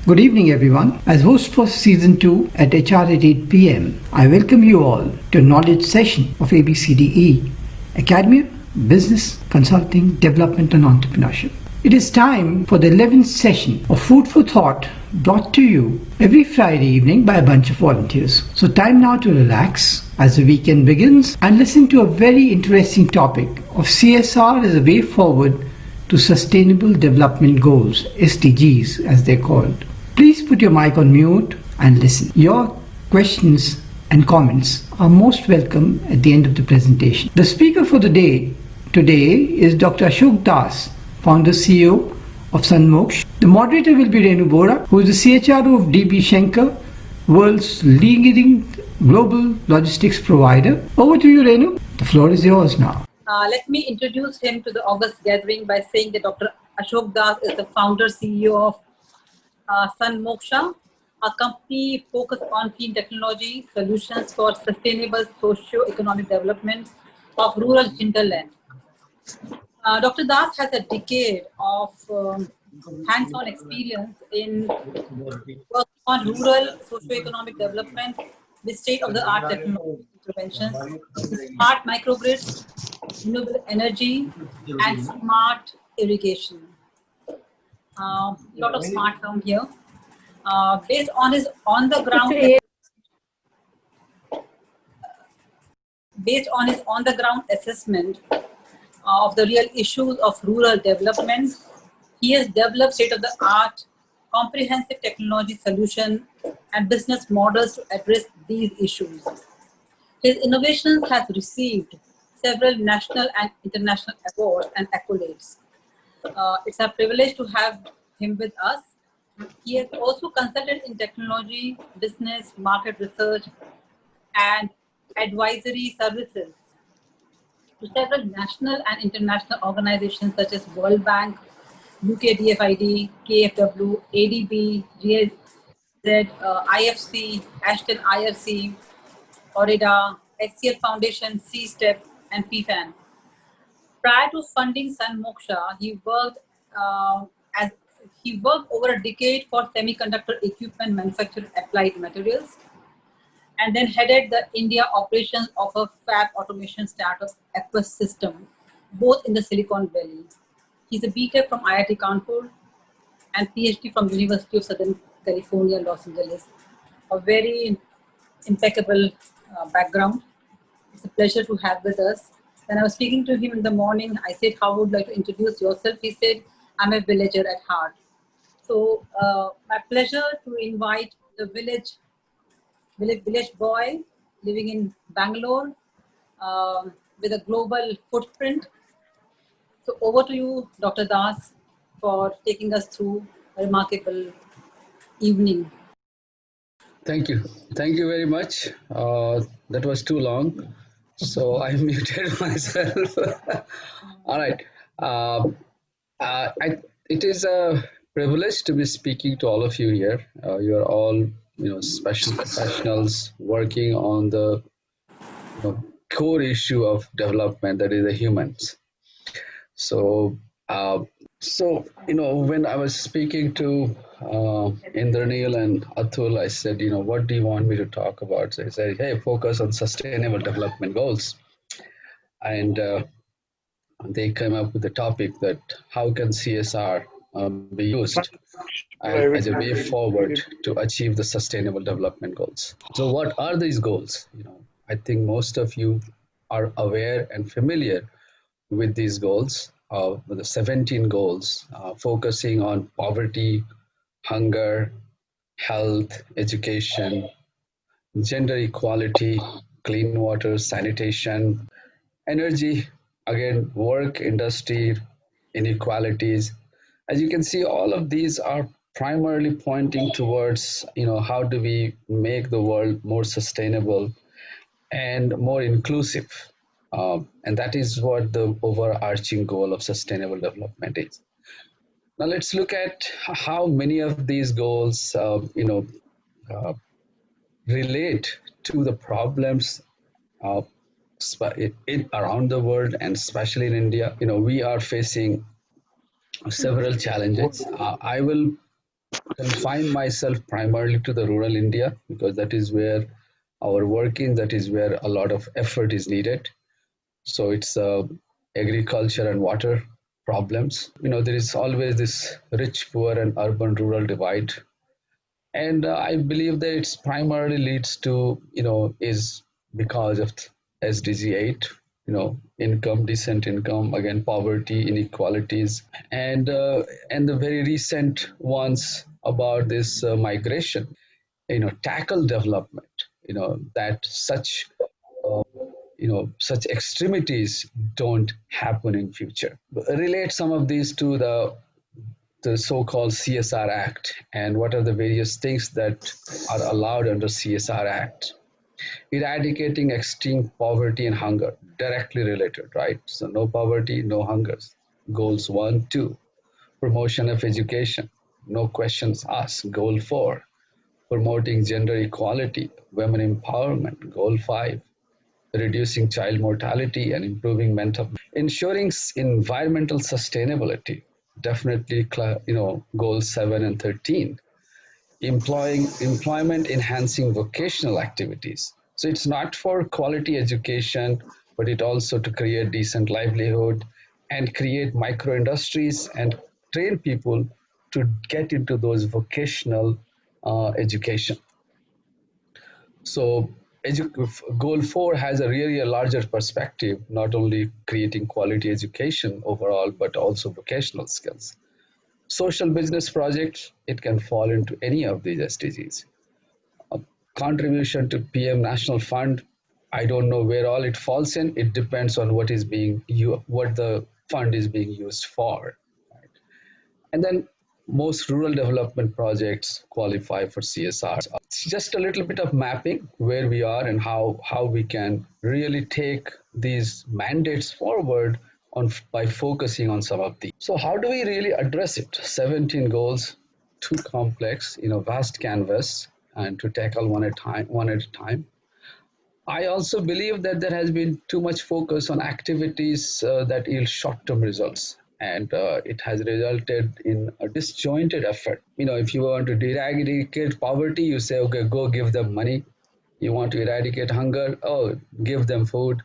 Good evening, everyone. As host for season 2 at HR at 8 pm, I welcome you all to a knowledge session of ABCDE Academia, Business, Consulting, Development, and Entrepreneurship. It is time for the 11th session of Food for Thought brought to you every Friday evening by a bunch of volunteers. So, time now to relax as the weekend begins and listen to a very interesting topic of CSR as a way forward to Sustainable Development Goals, SDGs as they're called. Please put your mic on mute and listen. Your questions and comments are most welcome at the end of the presentation. The speaker for the day today is Dr. Ashok Das, founder CEO of Sanmoksh. The moderator will be Renu Bohra, who is the CHRO of DB Schenker, world's leading global logistics provider. Over to you, Renu. The floor is yours now. Let me introduce him to the August gathering by saying that Dr. Ashok Das is the founder CEO of Sanmoksha, a company focused on clean technology solutions for sustainable socio-economic development of rural hinterland. Dr. Das has a decade of hands-on experience in working on rural socio-economic development with state-of-the-art technology interventions, smart microgrids, renewable energy, and smart irrigation. Lot of smart term here. Based on his on-the-ground assessment of the real issues of rural development, he has developed state-of-the-art comprehensive technology solution and business models to address these issues. His innovations have received several national and international awards and accolades. It's a privilege to have him with us. He has also consulted in technology, business, market research, and advisory services to several national and international organizations such as World Bank, UK DFID, KFW, ADB, GIZ, IFC, Ashton IRC, ORIDA, HCL Foundation, C-STEP, and PFAN. Prior to funding Sanmoksha, he worked over a decade for semiconductor equipment manufacturer Applied Materials, and then headed the India operations of a fab automation startup, Aquas System, both in the Silicon Valley. He's a BTech from IIT Kanpur and PhD from University of Southern California, Los Angeles. A very impeccable background. It's a pleasure to have with us. When I was speaking to him in the morning, I said, how would you like to introduce yourself? He said, I'm a villager at heart. So my pleasure to invite the village boy living in Bangalore with a global footprint. So over to you, Dr. Das, for taking us through a remarkable evening. Thank you. Thank you very much. That was too long. So I muted myself. All right. It is a privilege to be speaking to all of you here. You are all, special professionals working on the core issue of development, that is the humans. So, when I was speaking to Indranil and Atul, I said, what do you want me to talk about? So he said, hey, focus on sustainable development goals. And they came up with the topic that how can CSR be used as a way forward to achieve the sustainable development goals. So what are these goals? I think most of you are aware and familiar with these goals, with the 17 goals, focusing on poverty, hunger, health, education, gender equality, clean water, sanitation, energy, again, work, industry, inequalities. As you can see, all of these are primarily pointing towards, how do we make the world more sustainable and more inclusive. And that is what the overarching goal of sustainable development is. Now let's look at how many of these goals, relate to the problems around the world, and especially in India. We are facing several challenges. I will confine myself primarily to the rural India because that is where our work is, that is where a lot of effort is needed. So it's agriculture and water problems. There is always this rich, poor, and urban rural divide. And I believe that it's primarily leads to, is because of SDG 8, income, decent income, again, poverty, inequalities, and the very recent ones about this migration, tackle development, that such extremities don't happen in future. Relate some of these to the so-called CSR Act and what are the various things that are allowed under CSR Act. Eradicating extreme poverty and hunger, directly related, right? So no poverty, no hungers. Goals 1, 2. Promotion of education, no questions asked. Goal 4. Promoting gender equality, women empowerment. Goal 5. Reducing child mortality and improving mental, ensuring environmental sustainability, definitely, goals 7 and 13. Employment enhancing vocational activities, so it's not for quality education, but it also to create decent livelihood and create micro industries and train people to get into those vocational education. So goal 4 has a really a larger perspective, not only creating quality education overall, but also vocational skills. Social business projects, it can fall into any of these SDGs. A contribution to PM National Fund, I don't know where all it falls in. It depends on what the fund is being used for. And then most rural development projects qualify for CSR. It's just a little bit of mapping where we are and how we can really take these mandates forward by focusing on some of these. So how do we really address it? 17 goals, too complex, vast canvas, and to tackle one at a time. I also believe that there has been too much focus on activities that yield short-term results, and it has resulted in a disjointed effort. If you want to eradicate poverty, you say, okay, go give them money. You want to eradicate hunger, oh, give them food.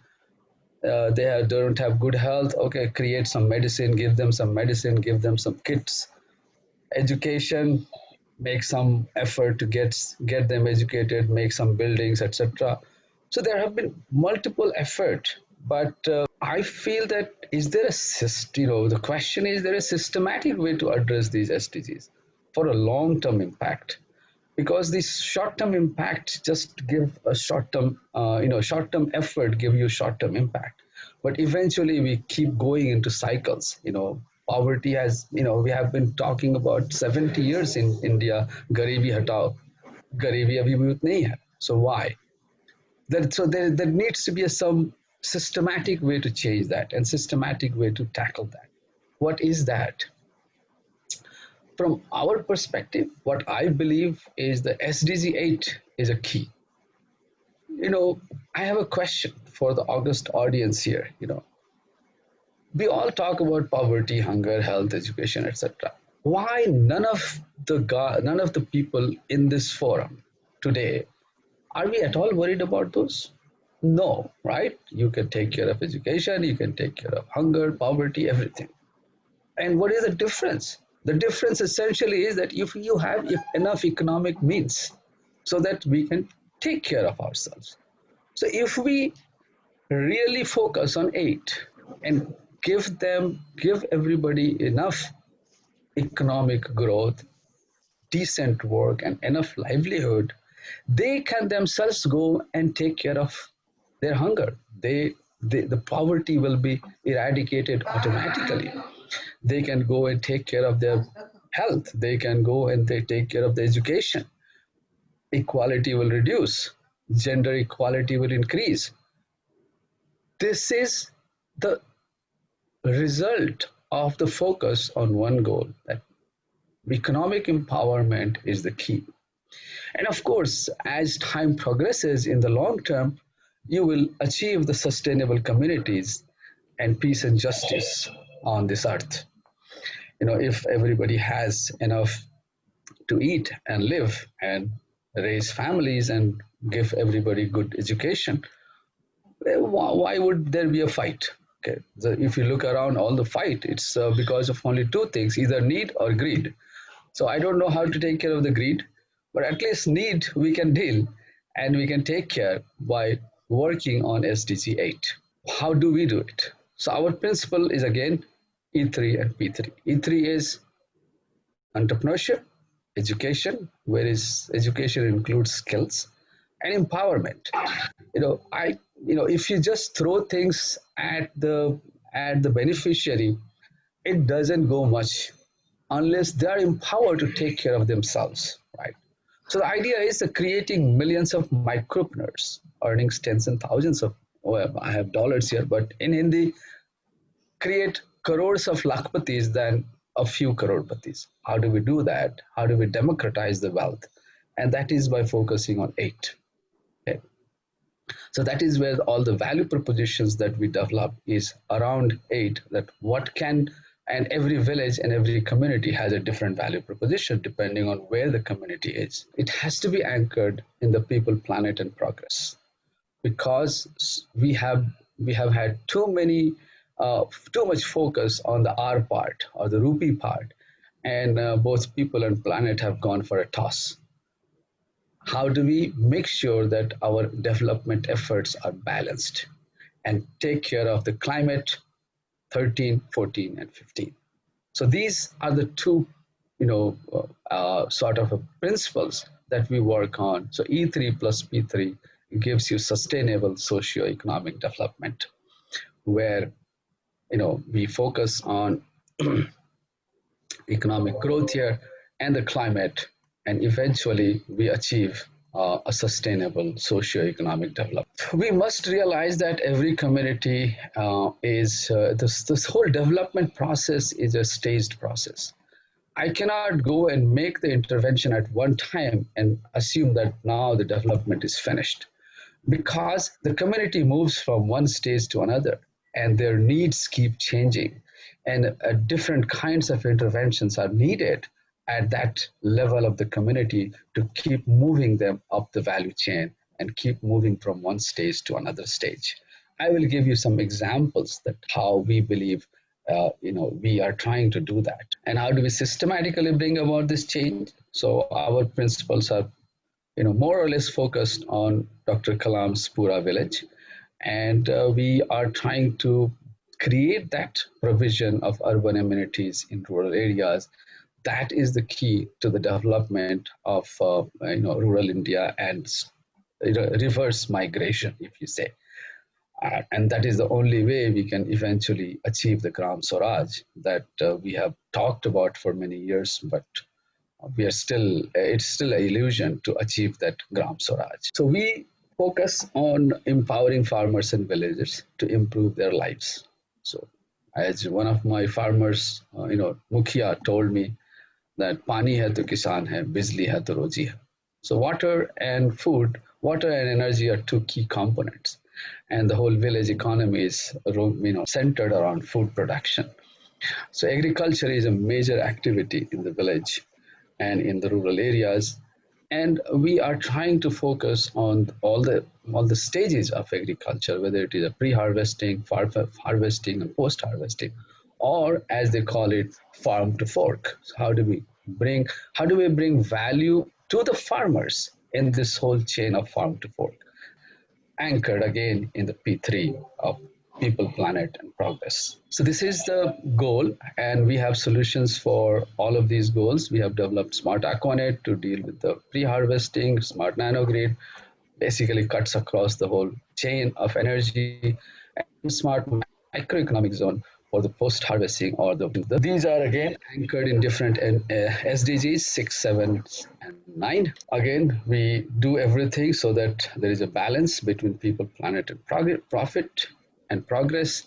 Don't have good health, okay, create some medicine, give them some medicine, give them some kits. Education, make some effort to get them educated, make some buildings, etc. So there have been multiple efforts, but I feel that is there a the question is, there a systematic way to address these SDGs for a long-term impact? Because these short-term impacts just give a short-term effort give you short-term impact, but eventually we keep going into cycles. Poverty has, we have been talking about 70 years in India, garibi hatao, garibi abhi bhi nahi hai. So why? There needs to be some systematic way to change that and systematic way to tackle that. What is that? From our perspective, what I believe is the SDG 8 is a key. I have a question for the August audience here. We all talk about poverty, hunger, health, education, etc. Why none of the people in this forum today, are we at all worried about those? No, right? You can take care of education, you can take care of hunger, poverty, everything. And what is the difference? The difference essentially is that if you have enough economic means so that we can take care of ourselves. So if we really focus on 8 and give everybody enough economic growth, decent work, and enough livelihood, they can themselves go and take care of their hunger. The poverty will be eradicated automatically. They can go and take care of their health. They can go and they take care of the education. Equality will reduce. Gender equality will increase. This is the result of the focus on one goal, that economic empowerment is the key. And of course, as time progresses in the long term, you will achieve the sustainable communities and peace and justice on this earth. If everybody has enough to eat and live and raise families and give everybody good education, why would there be a fight? Okay, so if you look around all the fight, it's because of only two things, either need or greed. So I don't know how to take care of the greed, but at least need we can deal and we can take care by working on SDG 8. How do we do it? So our principle is again E3 and P3. E3 is entrepreneurship, education, whereas education includes skills and empowerment. If you just throw things at the beneficiary, it doesn't go much unless they are empowered to take care of themselves, right? So the idea is creating millions of micropreneurs earning tens and thousands of, well, I have dollars here, but in Hindi, create crores of lakhpatis than a few crorpatis. How do we do that? How do we democratize the wealth? And that is by focusing on eight. Okay. So that is where all the value propositions that we develop is around eight, that what can, and every village and every community has a different value proposition depending on where the community is. It has to be anchored in the people, planet, and progress, because we have had too much focus on the R part or the rupee part, and both people and planet have gone for a toss. How do we make sure that our development efforts are balanced and take care of the climate 13, 14, and 15? So these are the two, sort of principles that we work on. So E3 plus P3 gives you sustainable socio-economic development, where we focus on economic growth here and the climate, and eventually we achieve a sustainable socio-economic development. We must realize that every community is this whole development process is a staged process. I cannot go and make the intervention at one time and assume that now the development is finished, because the community moves from one stage to another and their needs keep changing, and different kinds of interventions are needed at that level of the community to keep moving them up the value chain and keep moving from one stage to another stage. I will give you some examples that how we believe we are trying to do that, and how do we systematically bring about this change. So our principles are more or less focused on Dr. Kalam's Pura village, and we are trying to create that provision of urban amenities in rural areas. That is the key to the development of rural India and reverse migration, if you say. And that is the only way we can eventually achieve the Gram Swaraj that we have talked about for many years, but it's still an illusion to achieve that Gram Swaraj. So we focus on empowering farmers and villagers to improve their lives. So as one of my farmers, Mukhia told me that pani hai to kisan hai, bijli hai to roji hai. So water and food, water and energy are two key components, and the whole village economy is centered around food production. So agriculture is a major activity in the village and in the rural areas, and we are trying to focus on all the stages of agriculture, whether it is a pre-harvesting, harvesting, and post-harvesting, or as they call it, farm to fork. So how do we bring value to the farmers in this whole chain of farm to fork, anchored again in the P3 of people, planet, and progress. So this is the goal, and we have solutions for all of these goals. We have developed Smart Aquanet to deal with the pre-harvesting, Smart Nanogrid basically cuts across the whole chain of energy, and Smart Microeconomic Zone for the post-harvesting or these are again anchored in different SDGs 6, 7, and 9. Again, we do everything so that there is a balance between people, planet, and profit and progress.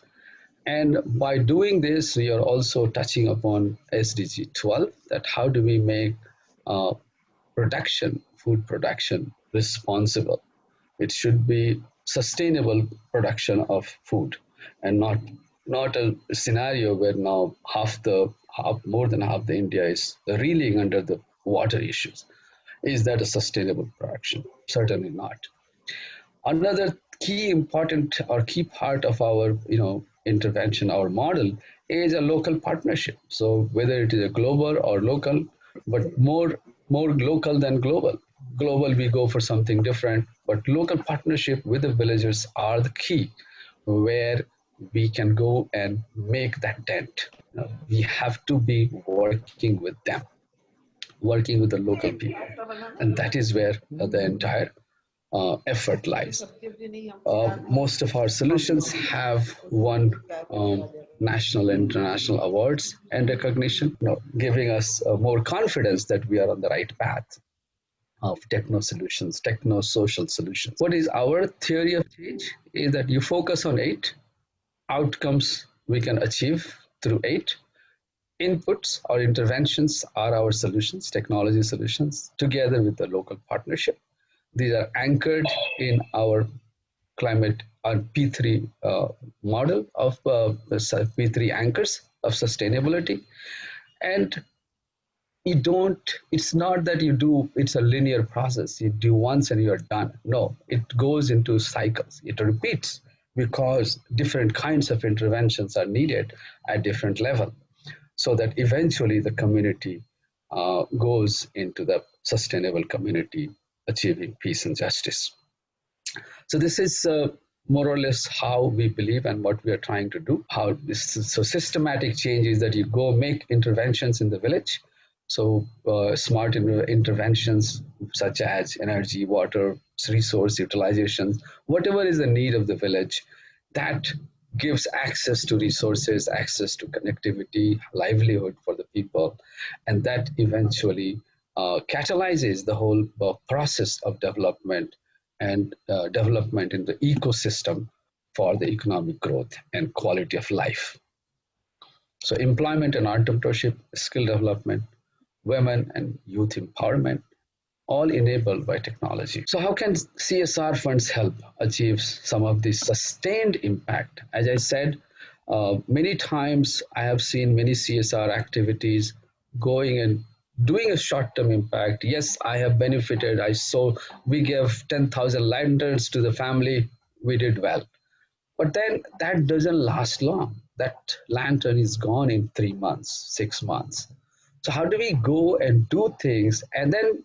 And by doing this, we are also touching upon SDG 12, that how do we make food production responsible. It should be sustainable production of food, and not a scenario where now more than half the India is reeling under the water issues. Is that a sustainable production? Certainly not. Another key important or key part of our intervention, our model, is a local partnership. So whether it is a global or local, but more local than global. Global, we go for something different, but local partnership with the villagers are the key, where we can go and make that dent. We have to be working with them, working with the local people, and that is where the entire effort lies. Most of our solutions have won national and international awards and recognition, giving us more confidence that we are on the right path of techno solutions, techno social solutions. What is our theory of change? Is that you focus on 8 outcomes we can achieve through 8 inputs or interventions are our solutions, technology solutions, together with the local partnership. These are anchored in our climate our P3 model of P3 anchors of sustainability. And it's not that you do, it's a linear process. You do once and you're done. No, it goes into cycles. It repeats because different kinds of interventions are needed at different level, so that eventually the community goes into the sustainable community achieving peace and justice. So this is more or less how we believe and what we are trying to do. How this, so systematic change is that you go make interventions in the village. So smart interventions such as energy, water, resource utilization, whatever is the need of the village, that gives access to resources, access to connectivity, livelihood for the people, and that eventually catalyzes the whole process of development and development in the ecosystem for the economic growth and quality of life. So employment and entrepreneurship, skill development, women and youth empowerment, all enabled by technology. So how can CSR funds help achieve some of this sustained impact? As I said, many times I have seen many CSR activities going and doing a short-term impact. Yes, I have benefited. I saw we gave 10,000 lanterns to the family. We did well. But then that doesn't last long. That lantern is gone in 3 months, 6 months. So how do we go and do things, and then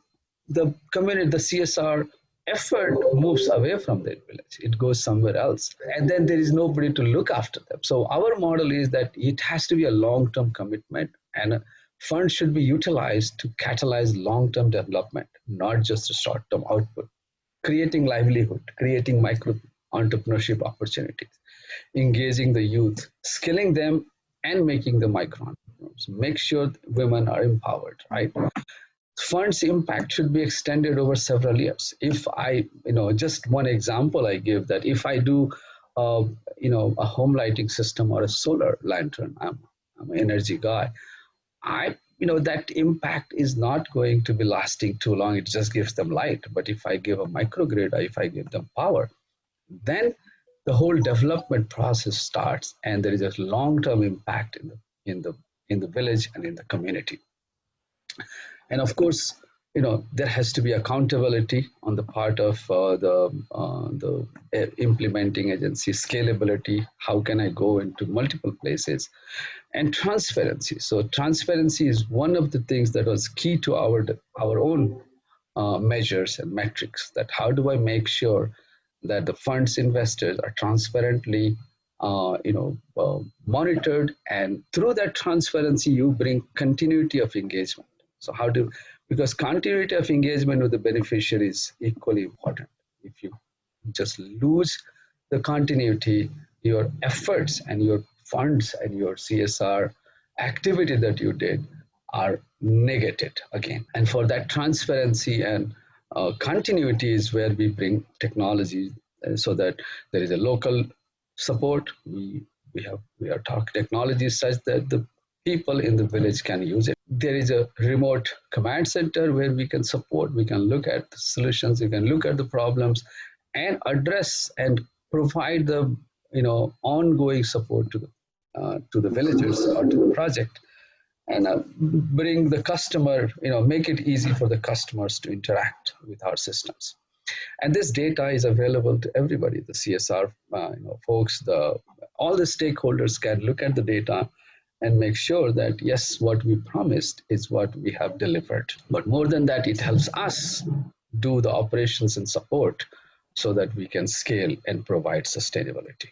the community, the CSR effort moves away from that village. It goes somewhere else. And then there is nobody to look after them. So our model is that it has to be a long-term commitment, and funds should be utilized to catalyze long-term development, not just a short-term output. Creating livelihood, creating micro entrepreneurship opportunities, engaging the youth, skilling them, and making the micro entrepreneurs. Make sure women are empowered, right? Funds impact should be extended over several years. If I, just one example I give, that if I do, a home lighting system or a solar lantern, I'm an energy guy. That impact is not going to be lasting too long. It just gives them light. But if I give a microgrid, or if I give them power, then the whole development process starts, and there is a long-term impact in the village and in the community. And of course, there has to be accountability on the part of the implementing agency, scalability. How can I go into multiple places? And transparency. So transparency is one of the things that was key to our own measures and metrics. That how do I make sure that the funds investors are transparently monitored, and through that transparency you bring continuity of engagement. So because continuity of engagement with the beneficiary is equally important. If you just lose the continuity, your efforts and your funds and your CSR activity that you did are negated again. And for that transparency and continuity is where we bring technology, so that there is a local support. We are talking technologies such that the people in the village can use it. There is a remote command center where we can support, we can look at the solutions, we can look at the problems and address and provide the ongoing support to the villagers or to the project. and bring the customer, make it easy for the customers to interact with our systems. And this data is available to everybody, the CSR folks, all the stakeholders can look at the data and make sure that yes, what we promised is what we have delivered. But more than that, it helps us do the operations and support so that we can scale and provide sustainability.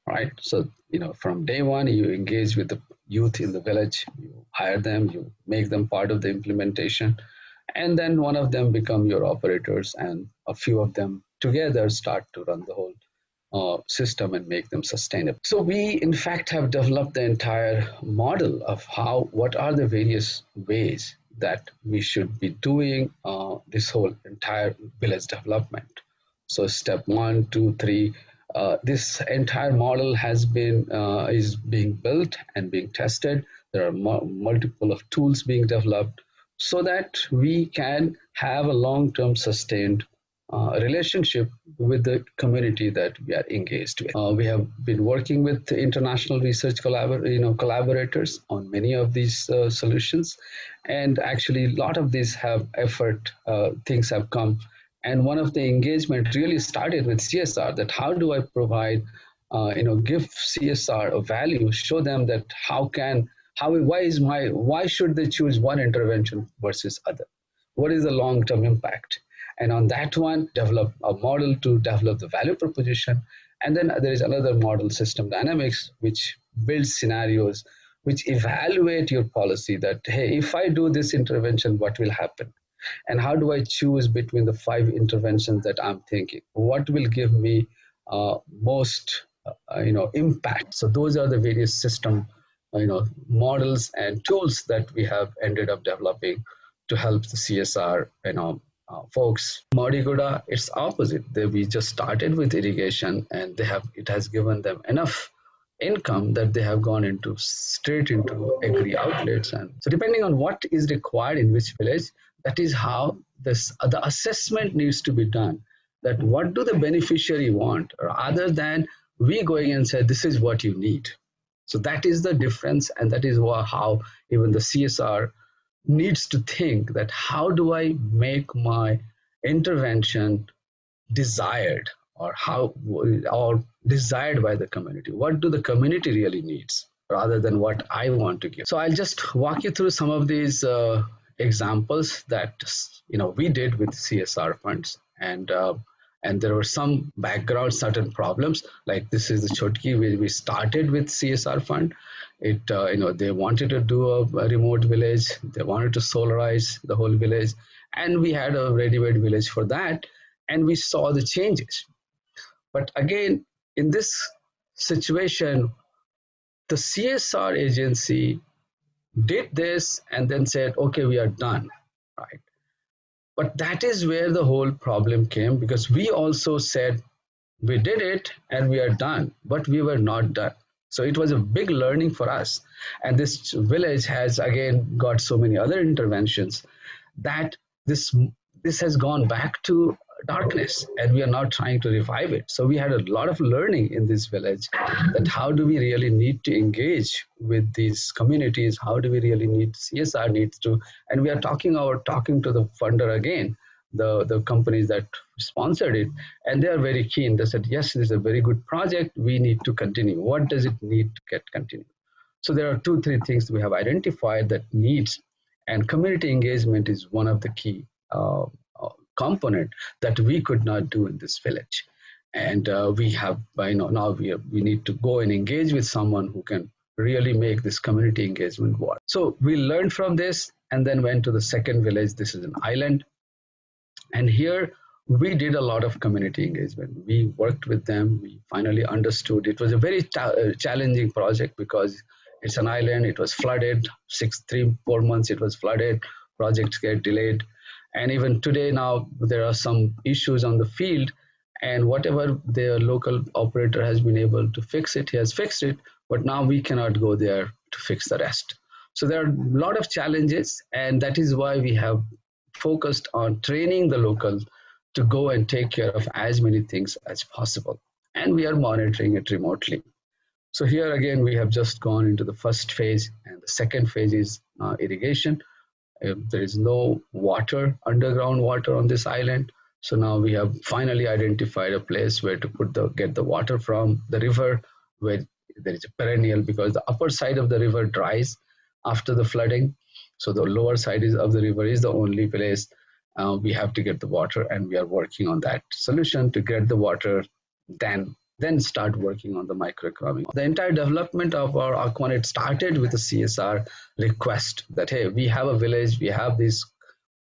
Right. So, from day one, you engage with the youth in the village, you hire them, you make them part of the implementation, and then one of them become your operators, and a few of them together start to run the whole system and make them sustainable. So we, in fact, have developed the entire model of what are the various ways that we should be doing this whole entire village development. So step 1, 2, 3. This entire model is being built and being tested. There are multiple of tools being developed so that we can have a long-term sustained relationship with the community that we are engaged with. We have been working with international research collaborators on many of these solutions, and actually a lot of these things have come. And one of the engagement really started with CSR, that how do I provide, give CSR a value, show them that why should they choose one intervention versus other? What is the long-term impact? And on that one, develop a model to develop the value proposition. And then there is another model, system dynamics, which builds scenarios, which evaluate your policy that, hey, if I do this intervention, what will happen? And how do I choose between the 5 interventions that I'm thinking? What will give me most impact? So those are the various system models and tools that we have ended up developing to help the CSR folks. Moderator, it's opposite. We just started with irrigation, and it has given them enough income that they have gone straight into agri outlets. And so depending on what is required in which village, that is how the assessment needs to be done, that what do the beneficiary want, rather than we going and say this is what you need. So that is the difference, and that is how even the CSR needs to think that how do I make my intervention desired, or desired by the community? What do the community really needs, rather than what I want to give? So I'll just walk you through some of these examples that we did with CSR funds, and there were some background certain problems. Like this is the Chotki where we started with CSR fund. They wanted to do a remote village, they wanted to solarize the whole village, and we had a ready-made village for that, and we saw the changes. But again, in this situation, the CSR agency did this and then said, okay, we are done, right? But that is where the whole problem came, because we also said we did it and we are done, but we were not done. So it was a big learning for us. And this village has again got so many other interventions that this has gone back to darkness, and we are now trying to revive it. So we had a lot of learning in this village, that how do we really need to engage with these communities, how do we really need CSR needs to, and we are talking to the funder again, the companies that sponsored it, and they are very keen. They said, yes, this is a very good project, we need to continue. What does it need to get continued? So there are 2-3 things we have identified that needs, and community engagement is one of the key component that we could not do in this village. And we have now we need to go and engage with someone who can really make this community engagement work. So we learned from this and then went to the second village. This is an island, and here we did a lot of community engagement. We worked with them, we finally understood. It was a very challenging project because it's an island, it was flooded, 3-4 months it was flooded, projects get delayed. And even today now, there are some issues on the field, and whatever the local operator has been able to fix it, he has fixed it, but now we cannot go there to fix the rest. So there are a lot of challenges, and that is why we have focused on training the locals to go and take care of as many things as possible. And we are monitoring it remotely. So here again, we have just gone into the first phase, and the second phase is irrigation. There is no water, underground water on this island. So now we have finally identified a place where to get the water from the river, where there is a perennial, because the upper side of the river dries after the flooding. So the lower side of the river is the only place we have to get the water, and we are working on that solution to get the water, then start working on the microeconomic. The entire development of our Aquanet started with a CSR request that, hey, we have a village, we have these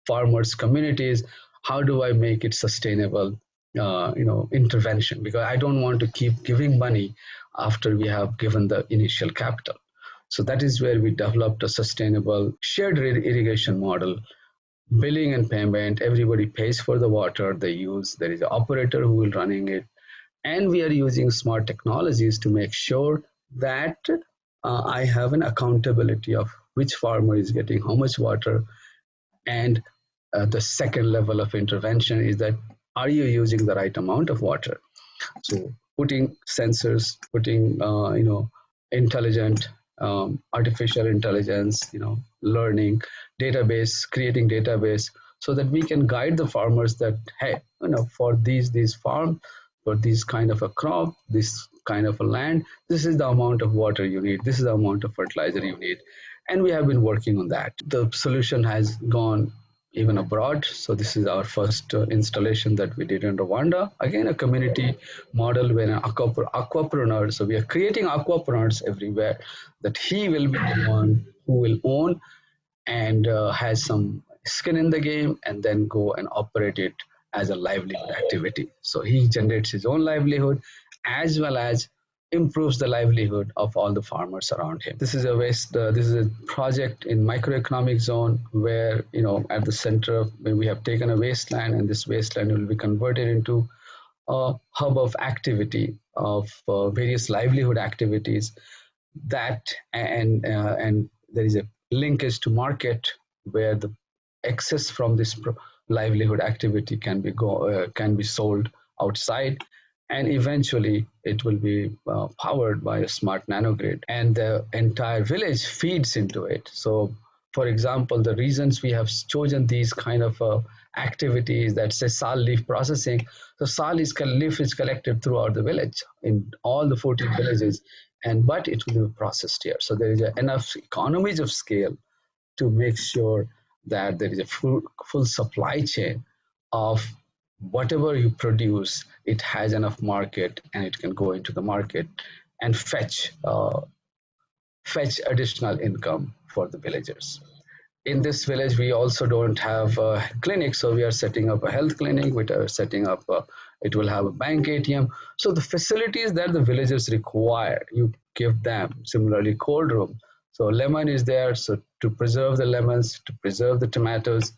farmers communities, how do I make it sustainable intervention, because I don't want to keep giving money after we have given the initial capital. So that is where we developed a sustainable shared irrigation model. Billing and payment, everybody pays for the water they use, there is an operator who will running it, and we are using smart technologies to make sure that I have an accountability of which farmer is getting how much water. And the second level of intervention is that, are you using the right amount of water? So putting sensors, putting intelligent artificial intelligence, learning database, creating database, so that we can guide the farmers that, hey, for these farm, for this kind of a crop, this kind of a land, this is the amount of water you need, this is the amount of fertilizer you need. And we have been working on that. The solution has gone even abroad. So this is our first installation that we did in Rwanda. Again, a community model where an aquapreneur, so we are creating aquapreneurs everywhere, that he will be the one who will own and has some skin in the game, and then go and operate it as a livelihood activity. So he generates his own livelihood as well as improves the livelihood of all the farmers around him. This is a project in microeconomic zone where, at the center, where we have taken a wasteland, and this wasteland will be converted into a hub of activity of various livelihood activities, and there is a linkage to market where the excess from this livelihood activity can be sold outside, and eventually it will be powered by a smart nanogrid, and the entire village feeds into it. So for example, the reasons we have chosen these kind of activities, that say sal leaf processing. So sal leaf is collected throughout the village in all the 14 villages, but it will be processed here. So there is enough economies of scale to make sure that there is a full supply chain of whatever you produce. It has enough market, and it can go into the market and fetch additional income for the villagers. In this village, we also don't have a clinic, so we are setting up a health clinic. We are setting up it will have a bank ATM. So the facilities that the villagers require, you give them. Similarly, cold room, so lemon is there, so to preserve the lemons, to preserve the tomatoes,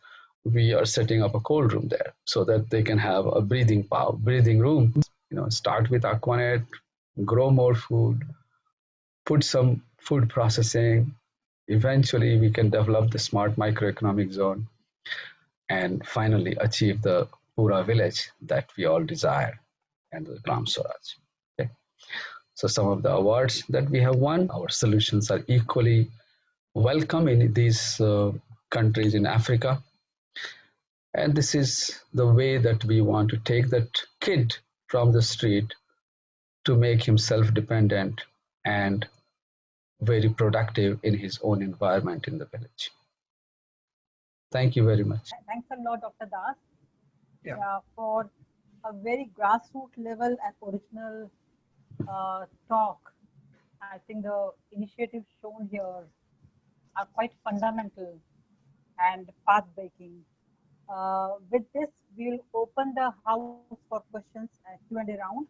we are setting up a cold room there so that they can have a breathing room. Start with Aquanet, grow more food, put some food processing. Eventually, we can develop the smart microeconomic zone, and finally achieve the Pura village that we all desire, and the Gram Swaraj. Okay. So some of the awards that we have won, our solutions are equally welcome in these countries in Africa. And this is the way that we want to take that kid from the street to make him self-dependent and very productive in his own environment in the village. Thank you very much. Thanks a lot, Dr. Das, Yeah. for a very grassroots level and original talk. I think the initiatives shown here are quite fundamental and path-breaking. With this, we'll open the house for questions and Q&A round.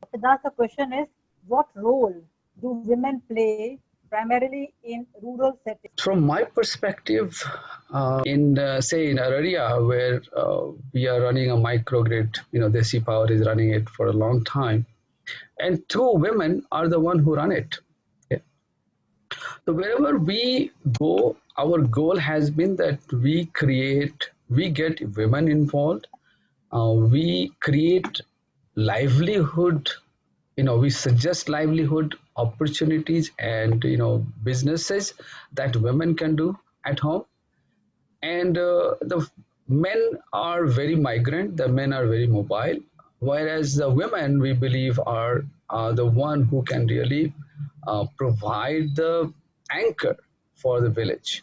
Dr. Das, the question is, what role do women play primarily in rural settings? From my perspective, in Araria, where we are running a microgrid, Desi Power is running it for a long time, and 2 women are the one who run it. Okay. So wherever we go, our goal has been that we get women involved, we create livelihood we suggest livelihood opportunities and businesses that women can do at home. And the men are very migrant, the men are very mobile, whereas the women, we believe, are the one who can really provide the anchor for the village.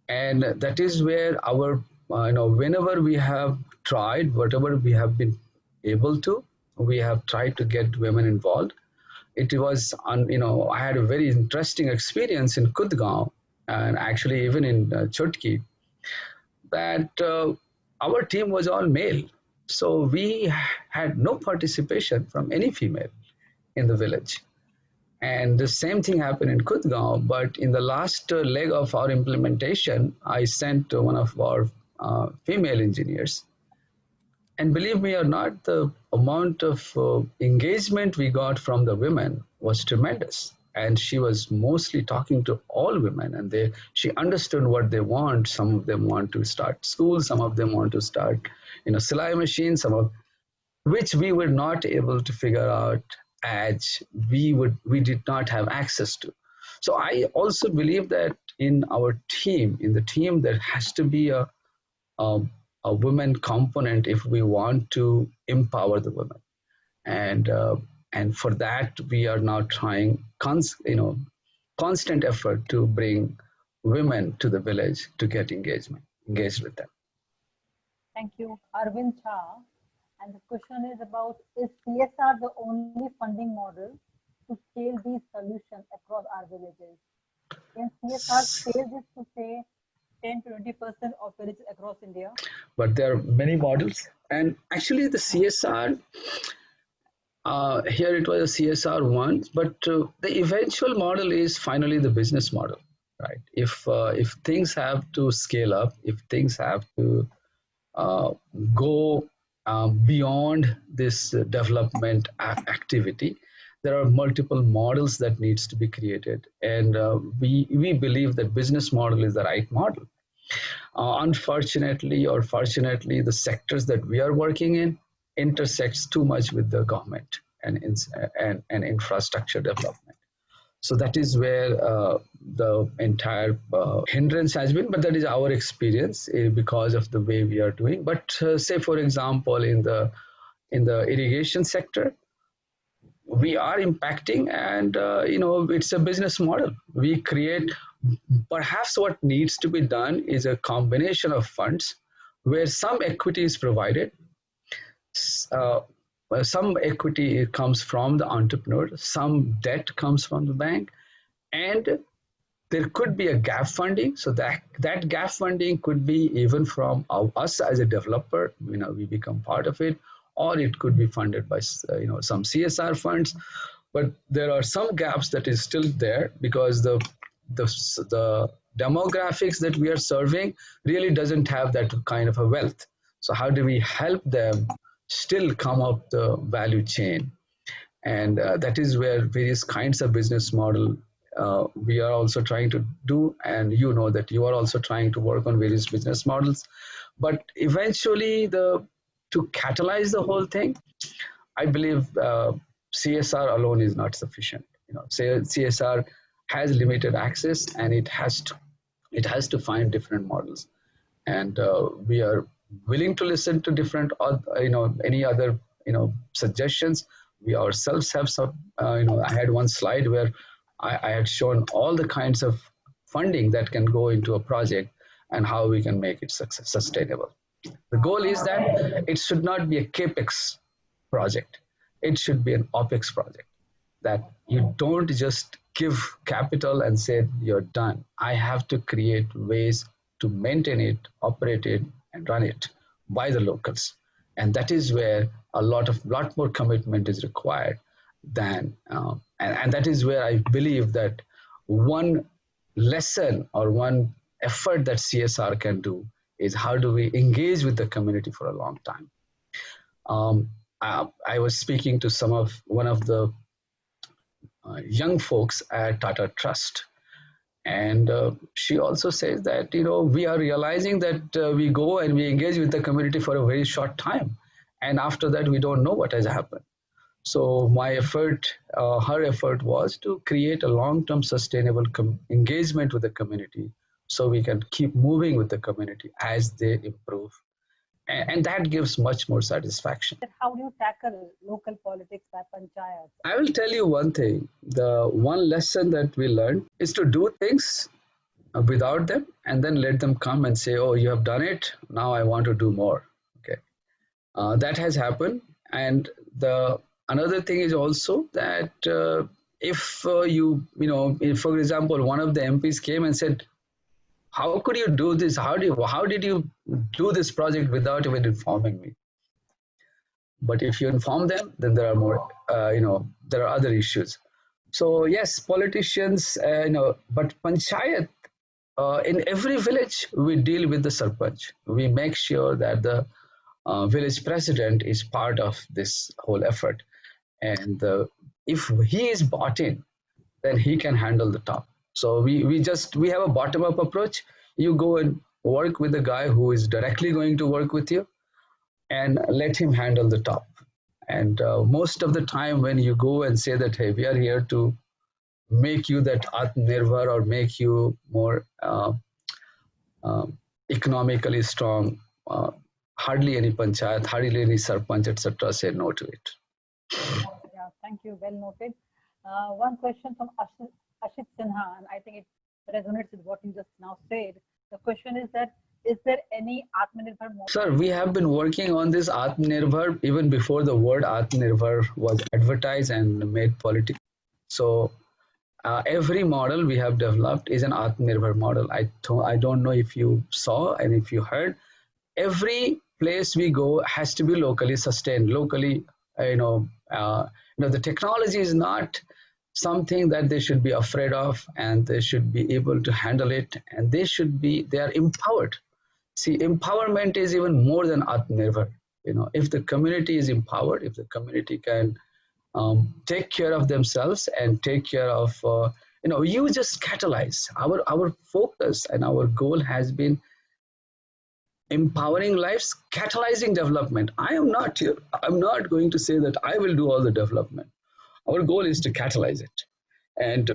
And that is where our whenever we have tried, whatever we have been able to, we have tried to get women involved. It was I had a very interesting experience in Kudgaon, and actually even in Chotki, that our team was all male, so we had no participation from any female in the village. And the same thing happened in Kudgaon. But in the last leg of our implementation, I sent one of our female engineers. And believe me or not, the amount of engagement we got from the women was tremendous. And she was mostly talking to all women, and she understood what they want. Some of them want to start school, some of them want to start, Silai machine, which we were not able to figure out, as we did not have access to. So I also believe that in the team, there has to be a, a women component if we want to empower the women. And for that, we are now trying constant effort to bring women to the village to get engaged with them. Thank you, Arvind Jha. And the question is about, is CSR the only funding model to scale these solutions across our villages? Can CSR scale this to say 10 to 20% of villages across India? But there are many models, and actually the CSR, here it was a CSR once, but the eventual model is finally the business model, right? If things have to scale up, if things have to uh, go beyond this development activity, there are multiple models that needs to be created, and we believe that business model is the right model. Unfortunately or fortunately, the sectors that we are working in intersects too much with the government and infrastructure development. So that is where the entire hindrance has been, but that is our experience because of the way we are doing. But say, for example, in the irrigation sector, we are impacting, and it's a business model. We create, perhaps what needs to be done is a combination of funds where some equity is provided, uh, some equity comes from the entrepreneur, some debt comes from the bank, and there could be a gap funding. So that gap funding could be even from us as a developer, we become part of it, or it could be funded by some CSR funds. But there are some gaps that is still there because the demographics that we are serving really doesn't have that kind of a wealth. So how do we help them still come up the value chain? And that is where various kinds of business model we are also trying to do, and that you are also trying to work on various business models. But eventually, to catalyze the whole thing, I believe CSR alone is not sufficient. CSR has limited access, and it has to find different models. And we are willing to listen to different any other suggestions. We ourselves have some I had one slide where I had shown all the kinds of funding that can go into a project and how we can make it sustainable. The goal is that it should not be a capex project, it should be an opex project, that you don't just give capital and say you're done. I have to create ways to maintain it, operate it, and run it by the locals. And that is where a lot more commitment is required than, and that is where I believe that one lesson or one effort that CSR can do is how do we engage with the community for a long time. I was speaking to one of the young folks at Tata Trust, and she also says that we are realizing that we go and we engage with the community for a very short time, and after that we don't know what has happened. So my effort, her effort was to create a long-term sustainable engagement with the community so we can keep moving with the community as they improve. And that gives much more satisfaction. How do you tackle local politics by panchayats? I will tell you one thing. The one lesson that we learned is to do things without them and then let them come and say, oh, you have done it. Now I want to do more. Okay. That has happened. And the another thing is also that if if, for example, one of the MPs came and said, how could you do this? How did you do this project without even informing me? But if you inform them, then there are more, there are other issues. So yes, politicians, but panchayat, in every village, we deal with the sarpanch. We make sure that the village president is part of this whole effort. And if he is bought in, then he can handle the top. So we have a bottom up approach. You go and work with the guy who is directly going to work with you and let him handle the top. And most of the time when you go and say that, hey, we are here to make you that Atmanirbhar or make you more uh, economically strong, hardly any panchayat, hardly any sarpanch, etc. say no to it. Yeah, thank you. Well noted. One question from Ashit Sinha, and I think it resonates with what you just now said. The question is that, is there any Atmanirbhar model? Sir, we have been working on this Atmanirbhar even before the word Atmanirbhar was advertised and made political. So every model we have developed is an Atmanirbhar model. I don't know if you saw and if you heard. Every place we go has to be locally sustained, locally, the technology is not something that they should be afraid of, and they should be able to handle it, and they are empowered. See, empowerment is even more than Atmanirbhar. If the community is empowered, if the community can take care of themselves and take care of, you just catalyze. Our focus and our goal has been empowering lives, catalyzing development. I'm not going to say that I will do all the development. Our goal is to catalyze it. And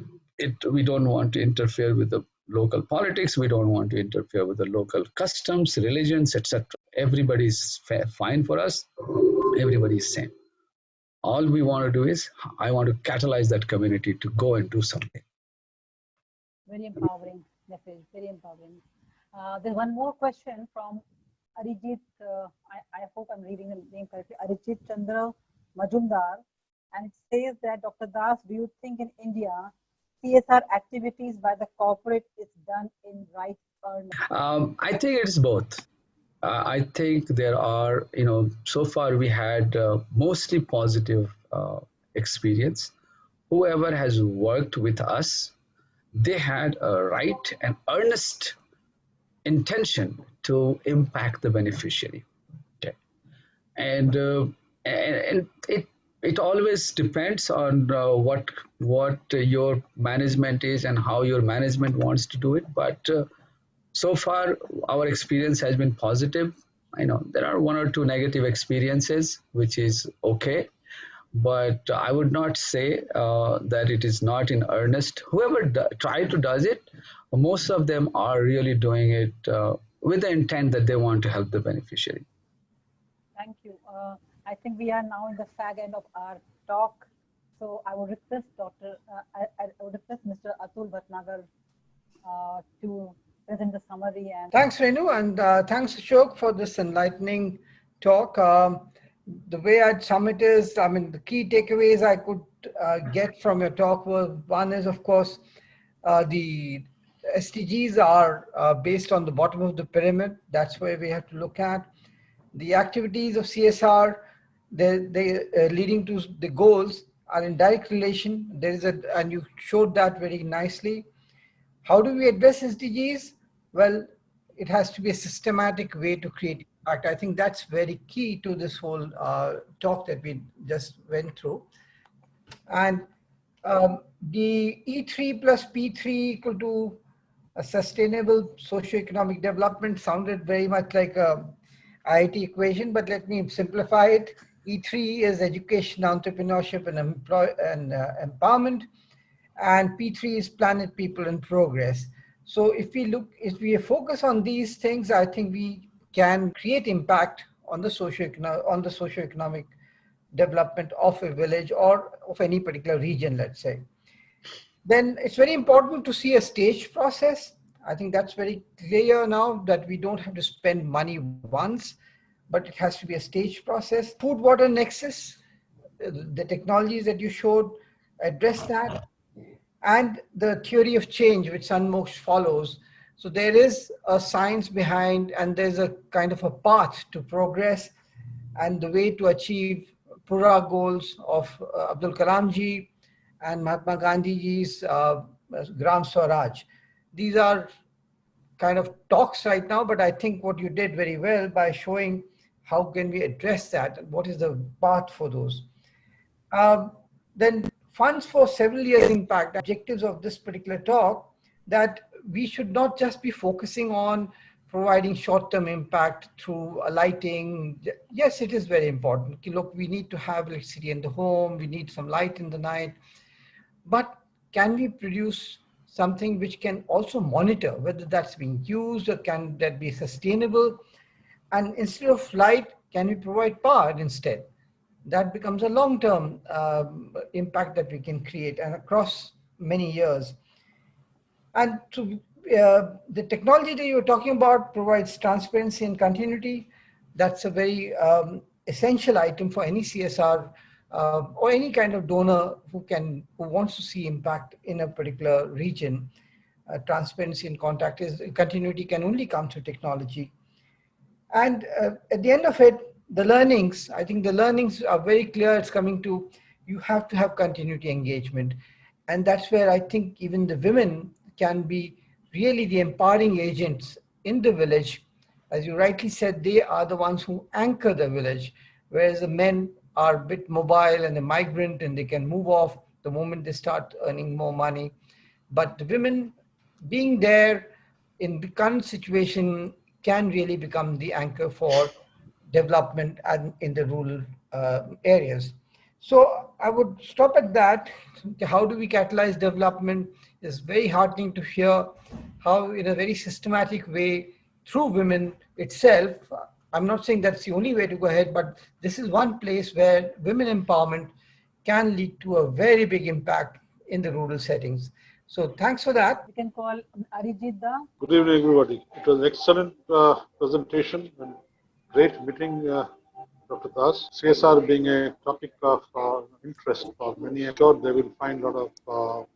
we don't want to interfere with the local politics. We don't want to interfere with the local customs, religions, etc. Everybody is fine for us. Everybody is same. All we want to do is, I want to catalyze that community to go and do something. Very empowering message, very empowering. There's one more question from Arijit. I hope I'm reading the name correctly. Arijit Chandra Majumdar, and it says that, Dr. Das, do you think in India CSR activities by the corporate is done in right earnest? I think it's both. I think there are, so far we had mostly positive experience. Whoever has worked with us, they had a right and earnest intention to impact the beneficiary. Okay. And it always depends on what your management is and how your management wants to do it. But so far, our experience has been positive. I know there are one or two negative experiences, which is okay, but I would not say that it is not in earnest. Whoever try to does it, most of them are really doing it with the intent that they want to help the beneficiary. Thank you. I think we are now in the fag end of our talk. So I would request I would request Mr. Atul Bhatnagar to present the summary. And thanks, Renu, and thanks, Ashok, for this enlightening talk. The way I'd sum it is, the key takeaways I could get from your talk were, one is, of course, the SDGs are based on the bottom of the pyramid. That's where we have to look at. The activities of CSR, they leading to the goals are in direct relation. And you showed that very nicely. How do we address SDGs? Well, it has to be a systematic way to create impact. I think that's very key to this whole talk that we just went through. And the E3 plus P3 equal to a sustainable socioeconomic development sounded very much like a IIT equation, but let me simplify it. E3 is education, entrepreneurship, and empowerment. And P3 is planet, people, and progress. So if we focus on these things, I think we can create impact on the socioeconomic development of a village or of any particular region, let's say. Then it's very important to see a staged process. I think that's very clear now that we don't have to spend money once, but it has to be a staged process. Food water nexus, the technologies that you showed address that, and the theory of change, which Sanmoksh follows. So there is a science behind, and there's a kind of a path to progress and the way to achieve Pura goals of Abdul Kalam ji and Mahatma Gandhi ji's Gram Swaraj. These are kind of talks right now, but I think what you did very well by showing how can we address that and what is the path for those. Then funds for several years impact objectives of this particular talk, that we should not just be focusing on providing short-term impact through lighting. Yes, it is very important. Look, we need to have electricity in the home, we need some light in the night, but can we produce something which can also monitor whether that's being used, or can that be sustainable? And instead of light, can we provide power instead? That becomes a long-term impact that we can create and across many years. And the technology that you were talking about provides transparency and continuity. That's a very essential item for any CSR or any kind of donor who wants to see impact in a particular region. Transparency and continuity can only come through technology. And at the end of it, the learnings, I think the learnings are very clear. It's coming to, you have to have continuity engagement. And that's where I think even the women can be really the empowering agents in the village. As you rightly said, they are the ones who anchor the village, whereas the men are a bit mobile and a migrant, and they can move off the moment they start earning more money. But the women being there in the current situation can really become the anchor for development and in the rural areas. So I would stop at that. How do we catalyze development? It's very heartening to hear how in a very systematic way through women itself, I'm not saying that's the only way to go ahead, but this is one place where women empowerment can lead to a very big impact in the rural settings. So thanks for that. We can call Arijit Da. Good evening, everybody. It was an excellent presentation and great meeting, Dr. Das. CSR being a topic of interest for many, I'm sure they will find a lot of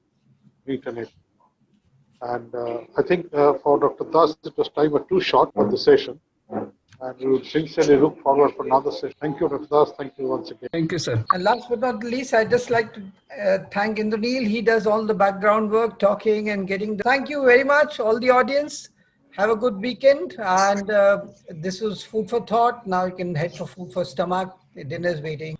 meat in it. And I think for Dr. Das, it was time too short for the session. And we would sincerely look forward for another session. Thank you, Dr. Das. Thank you once again. Thank you, sir. And last but not least, I'd just like to thank Indranil. He does all the background work, talking and getting. Thank you very much, all the audience. Have a good weekend. And this was food for thought. Now you can head for food for stomach. Dinner is waiting.